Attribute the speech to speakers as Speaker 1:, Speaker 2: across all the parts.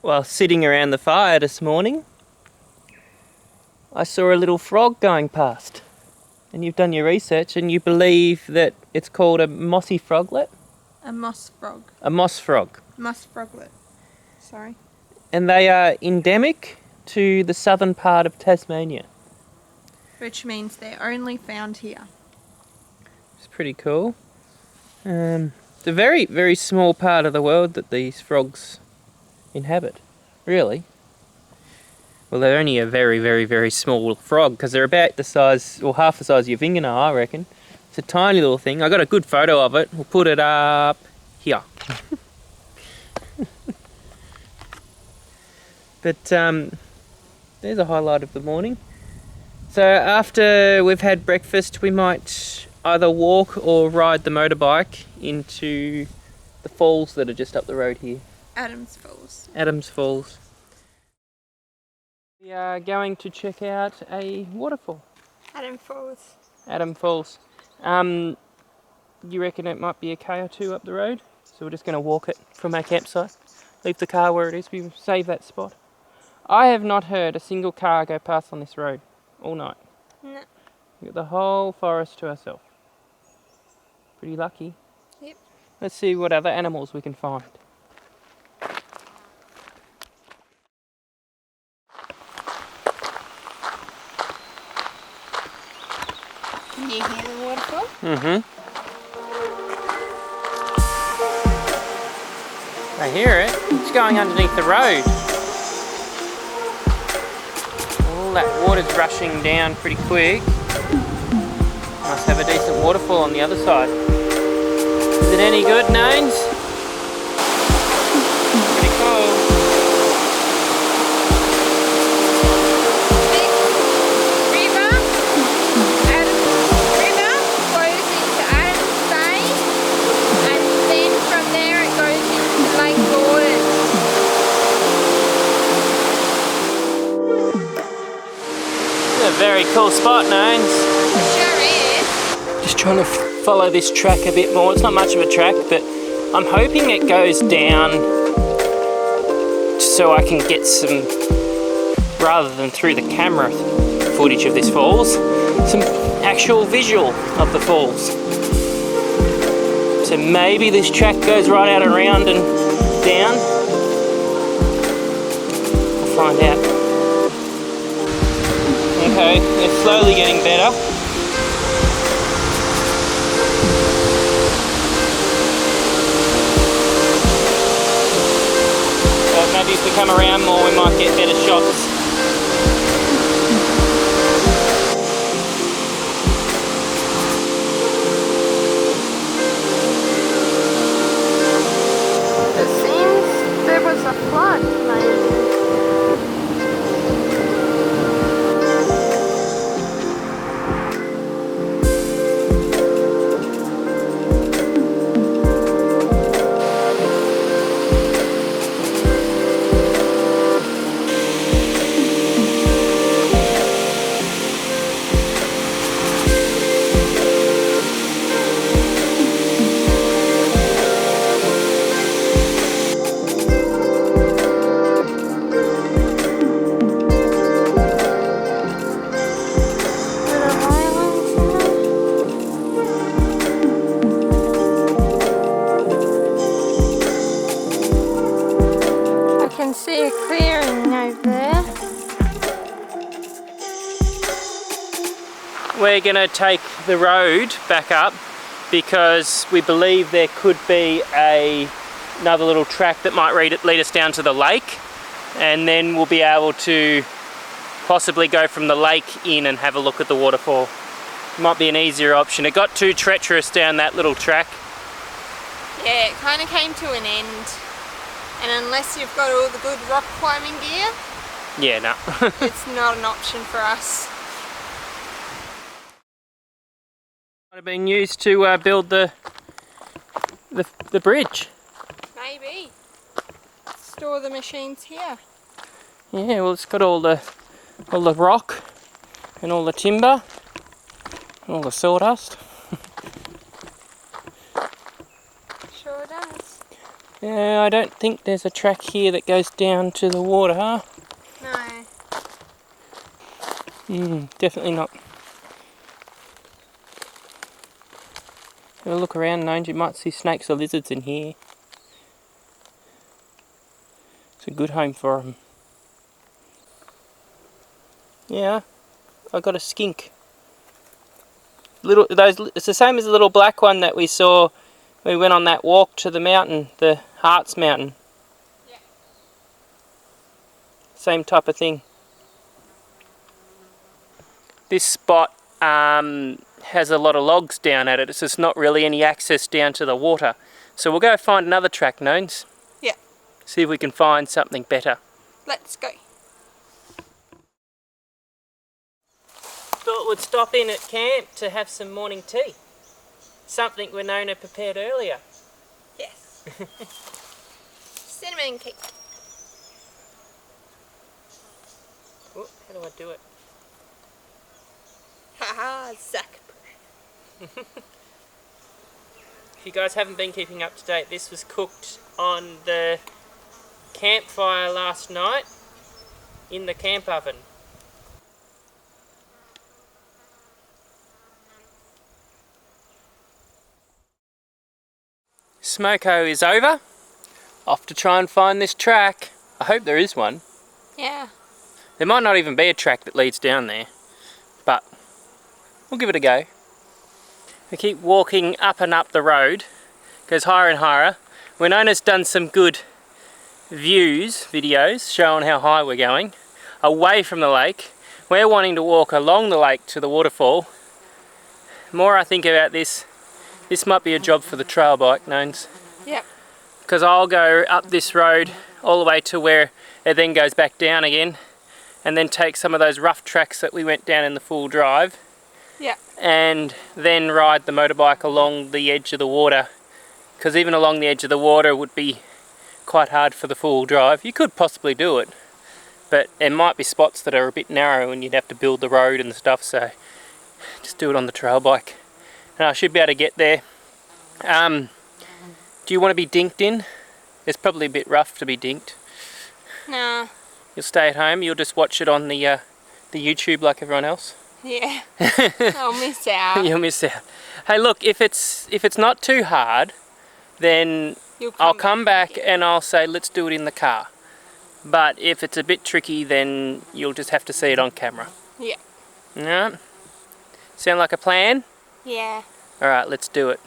Speaker 1: While sitting around the fire this morning, I saw a little frog going past. And you've done your research and you believe that it's called a mossy froglet?
Speaker 2: A moss frog.
Speaker 1: A moss frog.
Speaker 2: Moss froglet. Sorry.
Speaker 1: And they are endemic to the southern part of Tasmania.
Speaker 2: Which means they're only found here.
Speaker 1: It's pretty cool. It's a very, very small part of the world that these frogs inhabit, really. Well, they're only a very, very, very small frog because they're about the size, or half the size of your fingernail, I reckon. It's a tiny little thing. I got a good photo of it. We'll put it up here. But there's a highlight of the morning. So after we've had breakfast, we might either walk or ride the motorbike into the falls that are just up the road here.
Speaker 2: Adams Falls.
Speaker 1: Adams Falls. We are going to check out a waterfall.
Speaker 2: Adams Falls.
Speaker 1: Adams Falls. You reckon it might be a K or two up the road? So we're just going to walk it from our campsite. Leave the car where it is. We save that spot. I have not heard a single car go past on this road all night.
Speaker 2: No.
Speaker 1: We've got the whole forest to ourselves. Pretty lucky.
Speaker 2: Yep.
Speaker 1: Let's see what other animals we can find.
Speaker 2: Can you hear the waterfall?
Speaker 1: Mm-hmm. I hear it. It's going underneath the road. All that water's rushing down pretty quick. Must have a decent waterfall on the other side. Is it any good, Nanes? Pretty cool. Very cool spot, Nanes.
Speaker 2: It sure is.
Speaker 1: Just trying to follow this track a bit more. It's not much of a track, but I'm hoping it goes down so I can get some, rather than through the camera footage of this falls, some actual visual of the falls. So maybe this track goes right out around and down. We'll find out. Okay, it's slowly getting better. So maybe if we come around more, we might get better shots.
Speaker 2: It seems there was a flood, maybe. See a clearing over there.
Speaker 1: We're going to take the road back up because we believe there could be another little track that might lead us down to the lake, and then we'll be able to possibly go from the lake in and have a look at the waterfall. Might be an easier option. It got too treacherous down that little track.
Speaker 2: Yeah, it kind of came to an end. And unless you've got all the good rock climbing gear,
Speaker 1: yeah, no.
Speaker 2: it's not an option for us.
Speaker 1: Might have been used to build the bridge.
Speaker 2: Maybe. Store the machines here.
Speaker 1: Yeah, well, it's got all the rock and all the timber and all the sawdust.
Speaker 2: Sure does.
Speaker 1: Yeah, I don't think there's a track here that goes down to the water, huh?
Speaker 2: No.
Speaker 1: Definitely not. Have a look around, Nose. You might see snakes or lizards in here. It's a good home for them. Yeah, I got a skink. It's the same as the little black one that we saw when we went on that walk to the mountain, the Hearts Mountain.
Speaker 2: Yeah.
Speaker 1: Same type of thing. This spot has a lot of logs down at it, so it's not really any access down to the water. So we'll go find another track, Nose.
Speaker 2: Yeah.
Speaker 1: See if we can find something better.
Speaker 2: Let's go.
Speaker 1: Thought we'd stop in at camp to have some morning tea. Something Winona prepared earlier.
Speaker 2: Yes. Cinnamon cake.
Speaker 1: Ooh, how do I do it?
Speaker 2: Haha, Zach.
Speaker 1: If you guys haven't been keeping up to date, this was cooked on the campfire last night in the camp oven. Smoko is over. Off to try and find this track. I hope there is one.
Speaker 2: Yeah.
Speaker 1: There might not even be a track that leads down there, but we'll give it a go. We keep walking up and up the road. Goes higher and higher. Winona's done some good videos showing how high we're going. Away from the lake. We're wanting to walk along the lake to the waterfall. The more I think about this might be a job for the trail bike, Nones.
Speaker 2: Yep.
Speaker 1: Because I'll go up this road all the way to where it then goes back down again, and then take some of those rough tracks that we went down in the full drive.
Speaker 2: Yep.
Speaker 1: And then ride the motorbike along the edge of the water, because even along the edge of the water would be quite hard for the full drive. You could possibly do it, but there might be spots that are a bit narrow and you'd have to build the road and stuff, so just do it on the trail bike. And I should be able to get there. Do you want to be dinked in? It's probably a bit rough to be dinked.
Speaker 2: Nah.
Speaker 1: You'll stay at home, you'll just watch it on the YouTube like everyone else.
Speaker 2: Yeah. I'll miss out.
Speaker 1: You'll miss out. Hey look, if it's not too hard, then I'll come back and I'll say let's do it in the car. But if it's a bit tricky, then you'll just have to see it on camera.
Speaker 2: Yeah.
Speaker 1: Alright? Sound like a plan?
Speaker 2: Yeah.
Speaker 1: Alright, let's do it.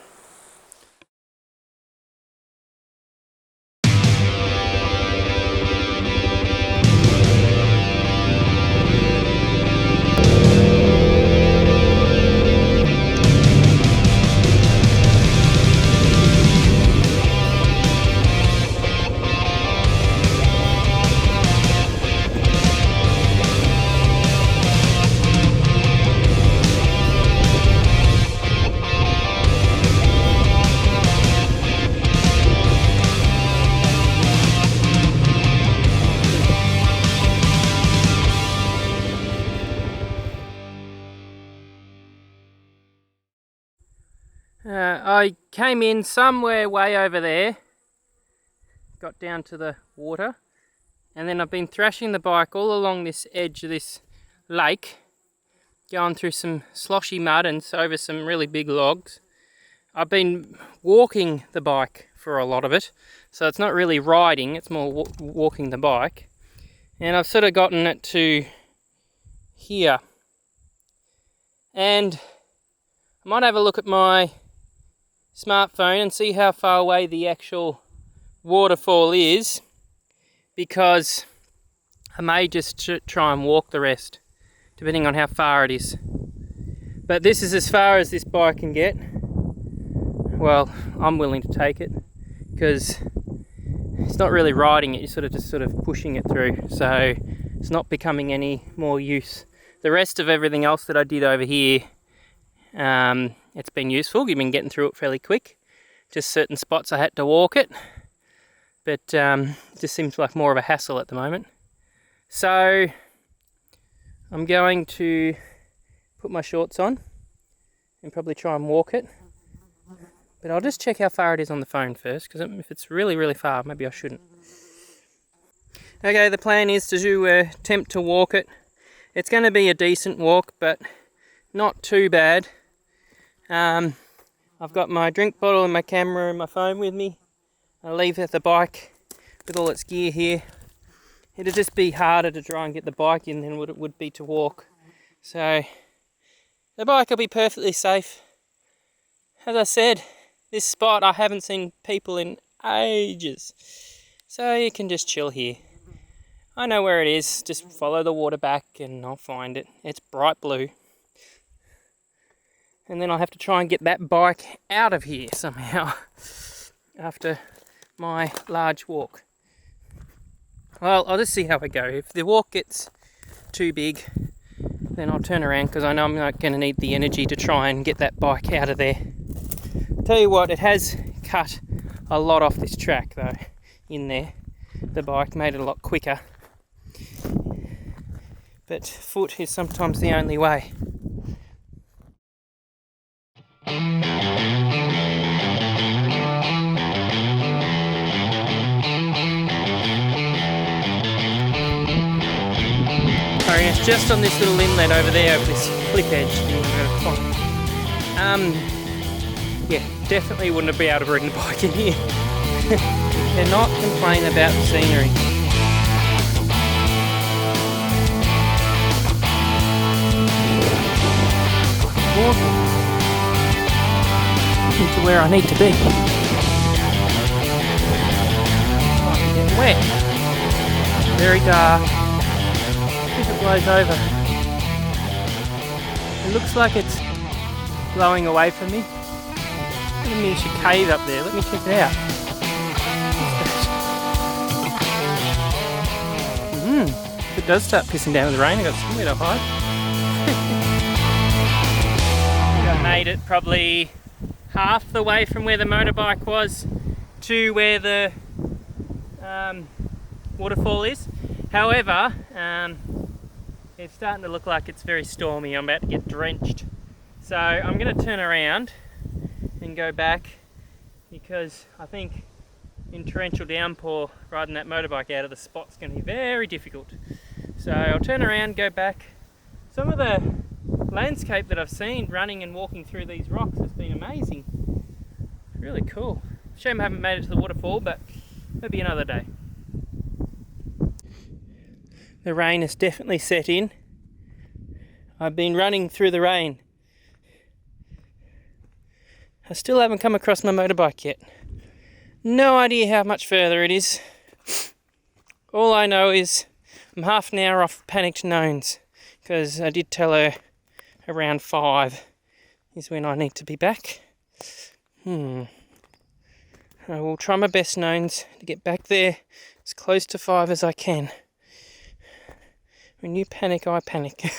Speaker 1: I came in somewhere way over there, got down to the water, and then I've been thrashing the bike all along this edge of this lake, going through some sloshy mud and over some really big logs. I've been walking the bike for a lot of it, so it's not really riding, it's more walking the bike. And I've sort of gotten it to here. And I might have a look at my smartphone and see how far away the actual waterfall is, because I may just try and walk the rest, depending on how far it is. But this is as far as this bike can get. Well, I'm willing to take it, because it's not really riding it, you're just pushing it through, so it's not becoming any more use. The rest of everything else that I did over here, it's been useful. You've been getting through it fairly quick. Just certain spots I had to walk it, but it just seems like more of a hassle at the moment. So I'm going to put my shorts on and probably try and walk it. But I'll just check how far it is on the phone first, because if it's really, really far, maybe I shouldn't. Okay, the plan is to attempt to walk it. It's going to be a decent walk, but not too bad. I've got my drink bottle and my camera and my phone with me. I'll leave the bike with all its gear here. It'll just be harder to try and get the bike in than what it would be to walk. So the bike will be perfectly safe. As I said, this spot I haven't seen people in ages. So you can just chill here. I know where it is, just follow the water back and I'll find it. It's bright blue. And then I'll have to try and get that bike out of here somehow after my large walk. Well, I'll just see how I go. If the walk gets too big, then I'll turn around because I know I'm not going to need the energy to try and get that bike out of there. Tell you what, it has cut a lot off this track though, in there. The bike made it a lot quicker. But foot is sometimes the only way. Sorry, it's just on this little inlet over there, over this cliff edge. Yeah, definitely wouldn't be able to bring the bike in here. Cannot complain about the scenery. Walking into where I need to be. Oh, I'm getting wet. Very dark. If it blows over. It looks like it's blowing away from me. There's a miniature cave up there. Let me check it out. If it does start pissing down with the rain, I've got somewhere to hide. I made it probably half the way from where the motorbike was to where the waterfall is. However, it's starting to look like it's very stormy. I'm about to get drenched. So I'm going to turn around and go back because I think in torrential downpour riding that motorbike out of the spot's going to be very difficult. So I'll turn around, go back. Some of the landscape that I've seen running and walking through these rocks has been amazing. Really cool. Shame I haven't made it to the waterfall, but maybe another day. The rain has definitely set in. I've been running through the rain. I still haven't come across my motorbike yet. No idea how much further it is. All I know is I'm half an hour off Panicked Nones because I did tell her around 5 is when I need to be back. I will try my best, Nones, to get back there as close to 5 as I can. When you panic, I panic.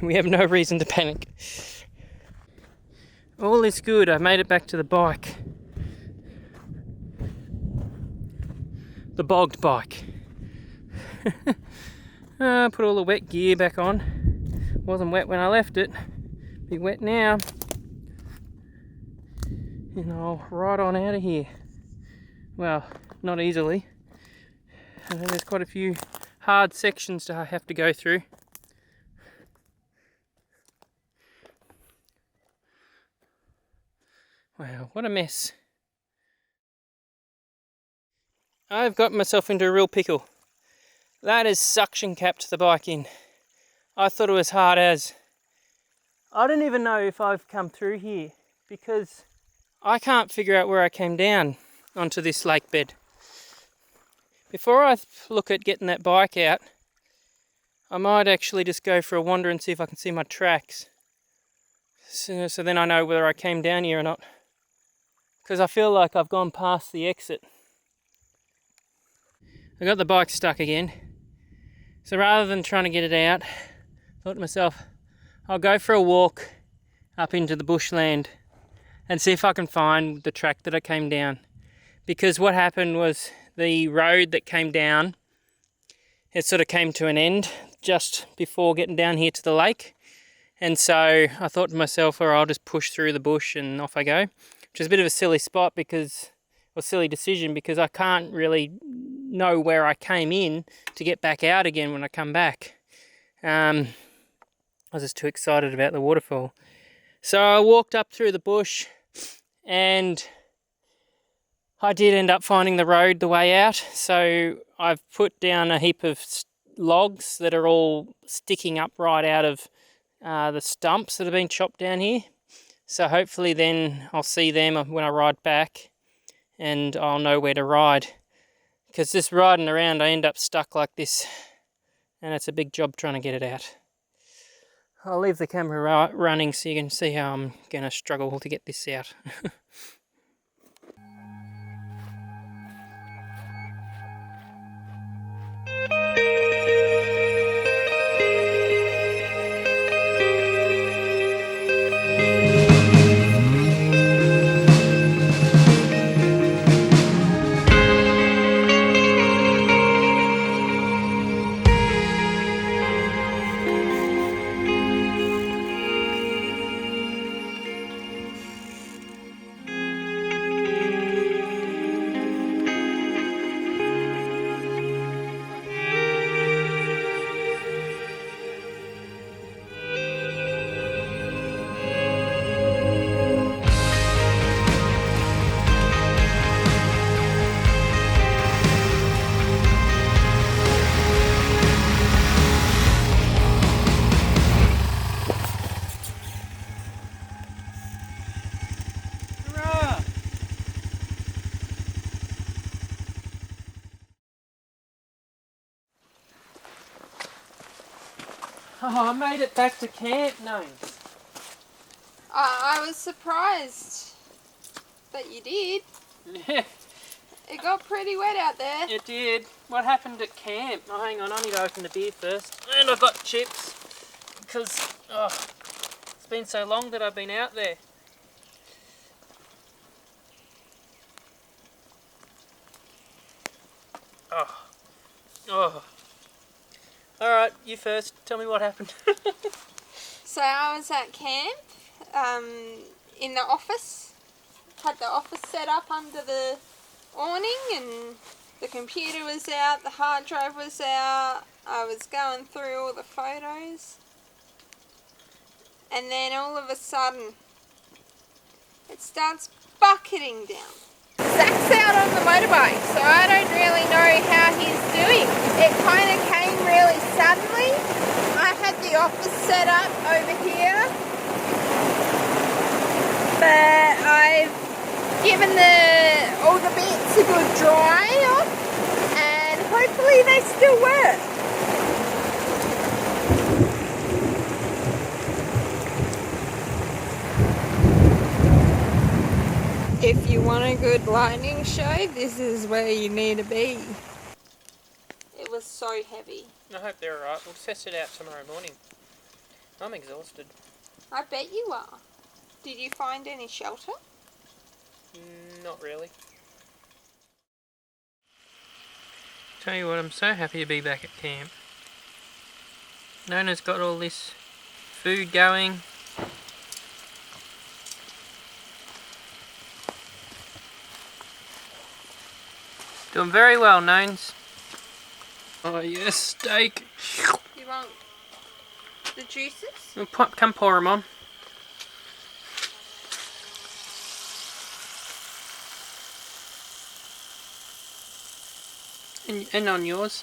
Speaker 1: We have no reason to panic. All is good. I've made it back to the bike. The bogged bike. Put all the wet gear back on. Wasn't wet when I left it. Be wet now. And I'll ride on out of here. Well, not easily. There's quite a few hard sections to have to go through. Wow, what a mess. I've got myself into a real pickle. That is suction capped the bike in. I thought it was hard as. I don't even know if I've come through here because I can't figure out where I came down onto this lake bed. Before I look at getting that bike out, I might actually just go for a wander and see if I can see my tracks. So then I know whether I came down here or not. Because I feel like I've gone past the exit. I got the bike stuck again. So rather than trying to get it out, I thought to myself, I'll go for a walk up into the bushland and see if I can find the track that I came down. Because what happened was the road that came down, it sort of came to an end just before getting down here to the lake. And so I thought to myself, I'll just push through the bush and off I go. which is a bit of a silly spot or silly decision, because I can't really know where I came in to get back out again when I come back. I was just too excited about the waterfall. So I walked up through the bush, and I did end up finding the road the way out. So I've put down a heap of logs that are all sticking up right out of the stumps that have been chopped down here. So hopefully then I'll see them when I ride back, and I'll know where to ride. Because just riding around, I end up stuck like this, and it's a big job trying to get it out. I'll leave the camera running so you can see how I'm going to struggle to get this out. Oh, I made it back to camp, Names.
Speaker 2: I was surprised that you did.
Speaker 1: Yeah,
Speaker 2: It got pretty wet out there.
Speaker 1: it did. What happened at camp? Oh, hang on, I need to open the beer first. And I've got chips, because it's been so long that I've been out there. Oh. Alright, you first. Tell me what happened.
Speaker 2: So I was at camp, in the office. Had the office set up under the awning, and the computer was out, the hard drive was out. I was going through all the photos. And then all of a sudden, it starts bucketing down. Zach's out on the motorbike, so I don't really know how he's doing. It kind of came really suddenly. I had the office set up over here, but I've given all the bits a good dry off, and hopefully they still work. If you want a good lightning show, this is where you need to be. It was so heavy.
Speaker 1: I hope they're alright. We'll test it out tomorrow morning. I'm exhausted.
Speaker 2: I bet you are. Did you find any shelter?
Speaker 1: Not really. Tell you what, I'm so happy to be back at camp. Nona's got all this food going. Doing very well, Nones. Oh yes, steak.
Speaker 2: You want the juices?
Speaker 1: Well, come pour them on. And on yours.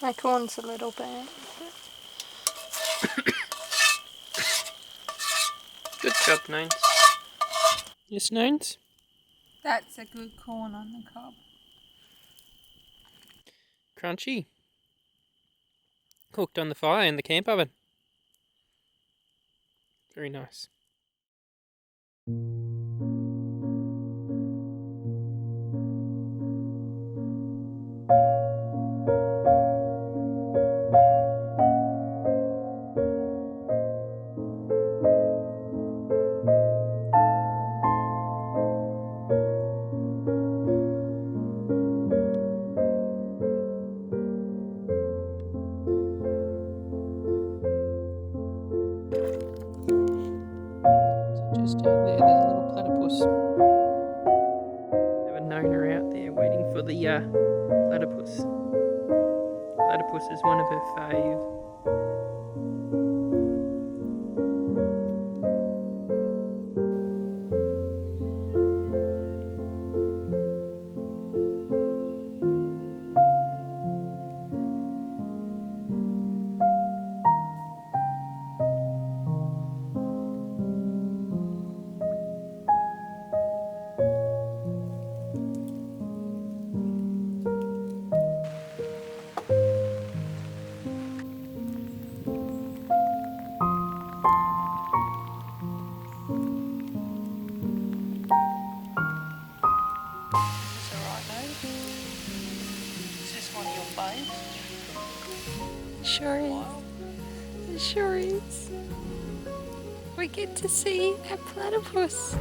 Speaker 2: My corn's a little burnt.
Speaker 1: Good job, Nones. Yes, Nones?
Speaker 2: That's a good corn on the cob.
Speaker 1: Crunchy. Cooked on the fire in the camp oven. Very nice. Platypus. Platypus is one of her fave.
Speaker 2: Sure is. It sure is. We get to see a platypus.